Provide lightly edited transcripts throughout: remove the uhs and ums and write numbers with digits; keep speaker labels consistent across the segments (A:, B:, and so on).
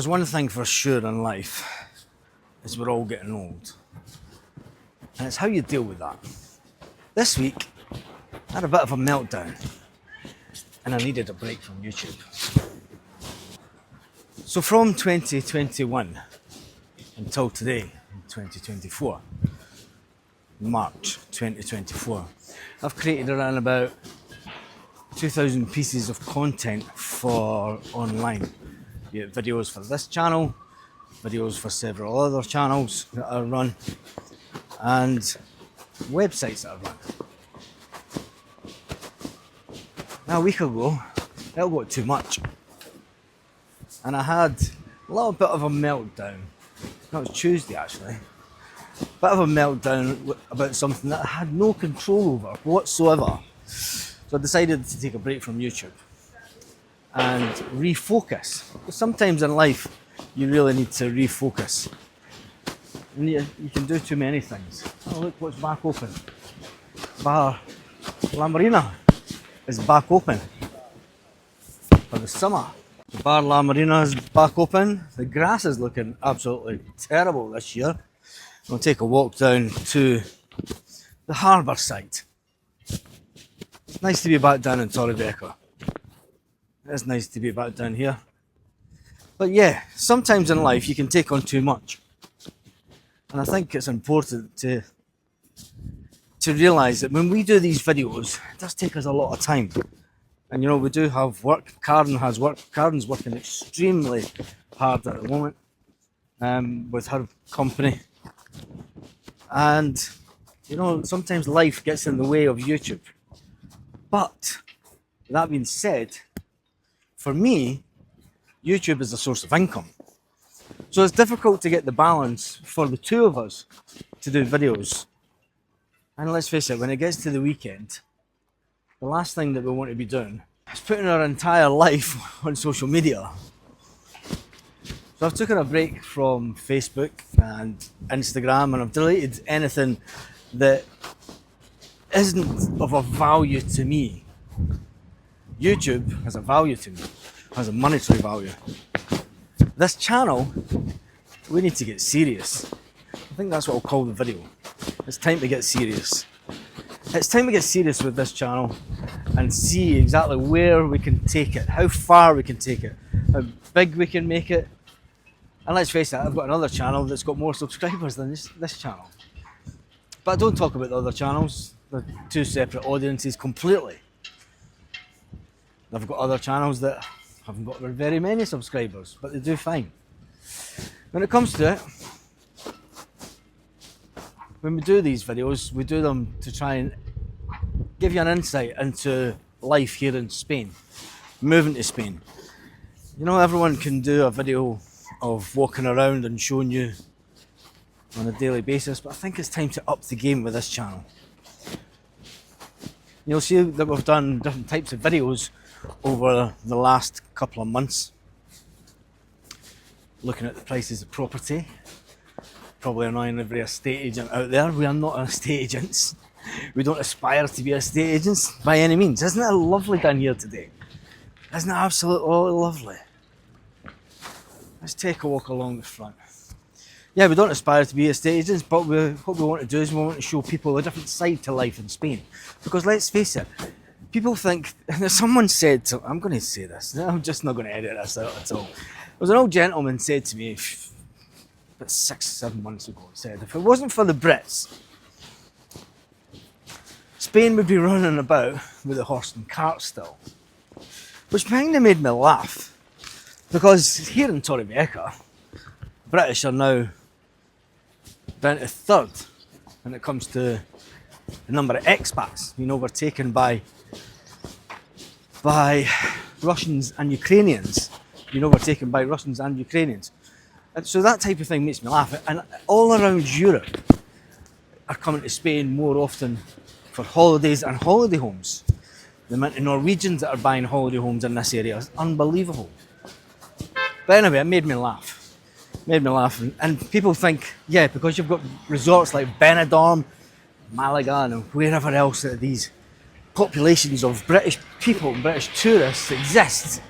A: There's one thing for sure in life, is we're all getting old. And it's how you deal with that. This week, I had a bit of a meltdown and I needed a break from YouTube. So from 2021 until today, 2024, March 2024, I've created around about 2,000 pieces of content for online. Be it videos for this channel, videos for several other channels that I run, and websites that I run. Now, a week ago, it all got too much. And I had a little bit of a meltdown. That was Tuesday actually. Bit of a meltdown about something that I had no control over whatsoever. So I decided to take a break from YouTube and refocus. Because sometimes in life, you really need to refocus. And you can do too many things. Oh, look what's back open. Bar La Marina is back open for the summer. The Bar La Marina is back open. The grass is looking absolutely terrible this year. We'll take a walk down to the harbour site. It's nice to be back down in Torrebecca. It's nice to be back down here. But yeah, sometimes in life you can take on too much. And I think it's important to realise that when we do these videos, it does take us a lot of time. And you know, we do have work. Karen has work. Karen's working extremely hard at the moment with her company. And you know, sometimes life gets in the way of YouTube. But that being said, for me, YouTube is a source of income. So it's difficult to get the balance for the two of us to do videos. And let's face it, when it gets to the weekend, the last thing that we want to be doing is putting our entire life on social media. So I've taken a break from Facebook and Instagram, and I've deleted anything that isn't of a value to me. YouTube has a value to me, has a monetary value. This channel, we need to get serious. I think that's what I'll call the video. It's time to get serious. It's time to get serious with this channel and see exactly where we can take it, how far we can take it, how big we can make it. And let's face it, I've got another channel that's got more subscribers than this channel. But I don't talk about the other channels. They're two separate audiences completely. I've got other channels that haven't got very many subscribers, but they do fine. When it comes to it, when we do these videos, we do them to try and give you an insight into life here in Spain, moving to Spain. You know, everyone can do a video of walking around and showing you on a daily basis, but I think it's time to up the game with this channel. You'll see that we've done different types of videos over the last couple of months, looking at the prices of property. Probably annoying every estate agent out there. We are not estate agents. We don't aspire to be estate agents by any means. Isn't it lovely down here today? Isn't it absolutely lovely? Let's take a walk along the front. Yeah, we don't aspire to be estate agents, but what we want to do is we want to show people a different side to life in Spain. Because let's face it, people think, someone said, I'm going to say this, I'm just not going to edit this out at all. There was an old gentleman said to me about 6-7 months ago, he said, if it wasn't for the Brits, Spain would be running about with a horse and cart still. Which kind of made me laugh, because here in Torrebecca, British are now down to third when it comes to the number of expats being overtaken by Russians and Ukrainians, being overtaken by Russians and Ukrainians. And so that type of thing makes me laugh. And all around Europe are coming to Spain more often for holidays and holiday homes. The amount of Norwegians that are buying holiday homes in this area is unbelievable. But anyway, it made me laugh. And people think, yeah, because you've got resorts like Benidorm, Malaga and wherever else that these populations of British people, British tourists exist,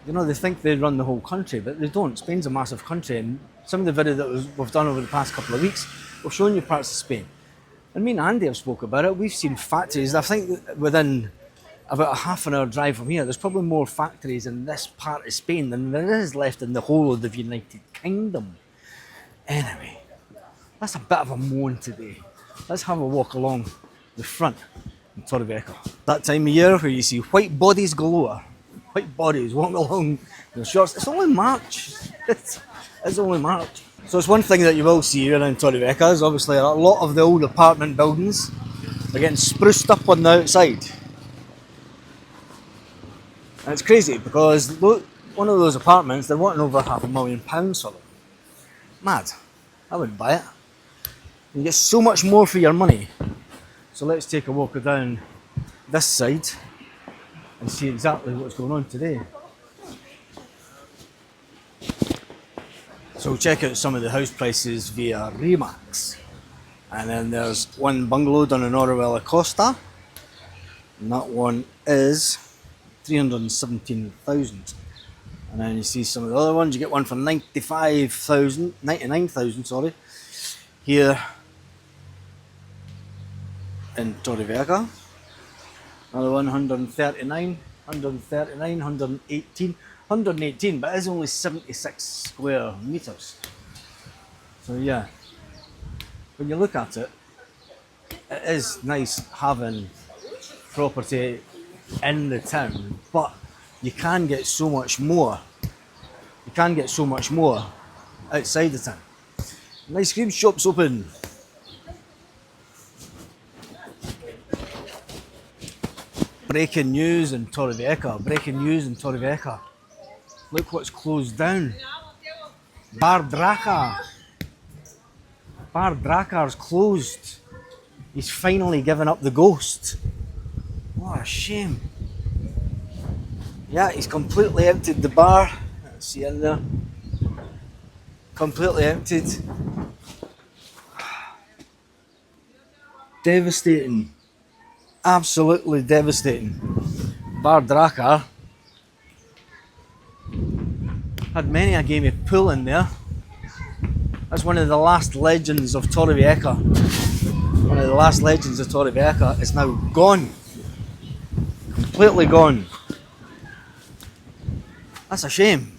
A: You know, they think they run the whole country, but they don't. Spain's a massive country, and some of the video that we've done over the past couple of weeks, we've shown you parts of Spain. And me and Andy have spoke about it. We've seen factories. I think within about a half an hour drive from here, there's probably more factories in this part of Spain than there is left in the whole of the United Kingdom. Anyway, that's a bit of a moan today. Let's have a walk along the front in Torrevieja. That time of year where you see white bodies galore. White bodies walking along in shorts. It's only March. It's only March. So it's one thing that you will see around Torrevieja is obviously a lot of the old apartment buildings are getting spruced up on the outside. And it's crazy because one of those apartments, they're wanting over £500,000 for them. Mad. I wouldn't buy it. You get so much more for your money. So let's take a walk down this side and see exactly what's going on today. So check out some of the house prices via Remax. And then there's one bungalow done in Orihuela Costa. And that one is 317,000. And then you see some of the other ones. You get one for 99,000, sorry. Here in Torrevieja. Another one, 139, 118, but it is only 76 square meters. So yeah, when you look at it, it is nice having property in the town, but you can get so much more. You can get so much more outside the town. An ice cream shop's open. Breaking news in Torrevieja. Look what's closed down. Bardraa. Bardraa's closed. He's finally given up the ghost. What a shame. Yeah, he's completely emptied the bar. Let's see in there. Completely emptied. Devastating. Absolutely devastating. Bardraa had many a game of pool in there. That's one of the last legends of Torrevieja. One of the last legends of Torrevieja is now gone. Completely gone. That's a shame.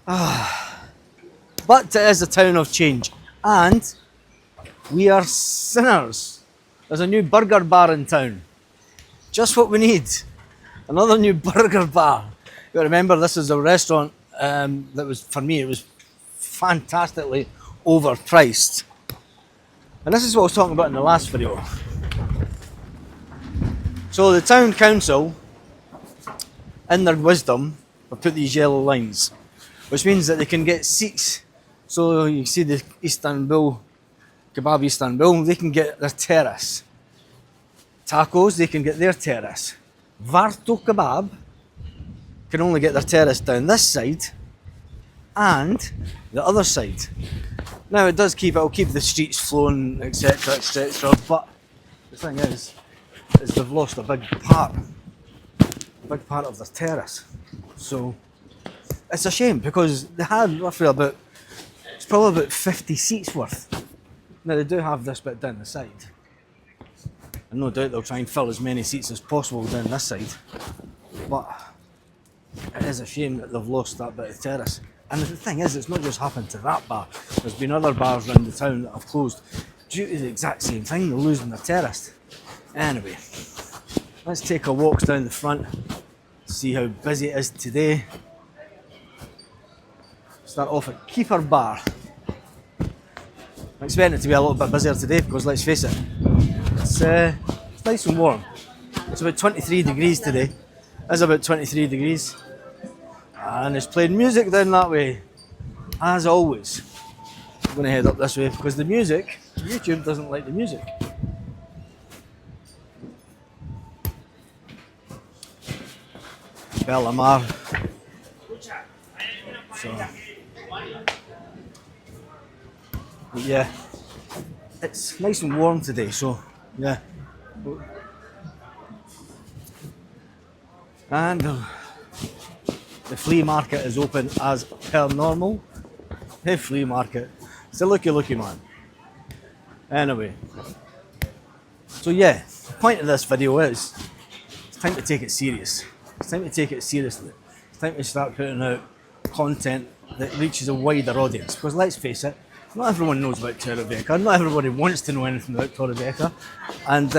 A: But it is a town of change. And we are sinners. There's a new burger bar in town. Just what we need. Another new burger bar. You got to remember, this is a restaurant that was, for me, it was fantastically overpriced. And this is what I was talking about in the last video. So the town council, in their wisdom, have put these yellow lines, which means that they can get seats. So you see the Kebab Istanbul, they can get their terrace. Tacos, they can get their terrace. Varto Kebab can only get their terrace down this side and the other side. Now it'll keep the streets flowing, etc, etc, but the thing is they've lost a big part of their terrace. So it's a shame because they had roughly it's probably about 50 seats worth. Now they do have this bit down the side. And no doubt they'll try and fill as many seats as possible down this side. But it is a shame that they've lost that bit of terrace. And the thing is, it's not just happened to that bar. There's been other bars around the town that have closed due to the exact same thing, they're losing their terrace. Anyway, let's take a walk down the front, see how busy it is today. Start off at Keeper Bar. I'm expecting it to be a little bit busier today because let's face it, it's nice and warm. It's about 23 degrees today. It's about 23 degrees. And it's playing music down that way, as always. I'm going to head up this way because the music, YouTube doesn't like the music. Bellamar. So, but yeah, it's nice and warm today, so yeah. And the flea market is open as per normal. The flea market. It's a looky man. Anyway. So yeah, the point of this video is it's time to take it serious. It's time to take it seriously. It's time to start putting out content that reaches a wider audience. Because let's face it, not everyone knows about Torrebecca. Not everybody wants to know anything about Torrebecca. And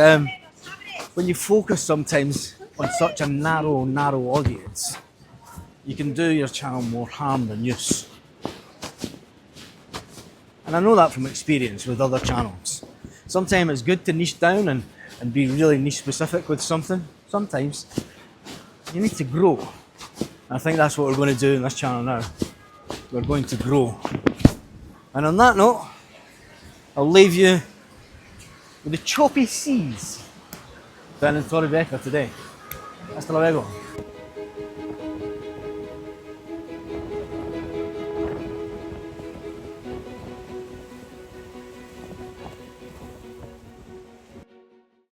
A: when you focus sometimes on such a narrow audience, you can do your channel more harm than use. And I know that from experience with other channels. Sometimes it's good to niche down and be really niche specific with something. Sometimes you need to grow. And I think that's what we're going to do in this channel now. We're going to grow. And on that note, I'll leave you with the choppy seas down in Torrebecca today. Hasta luego.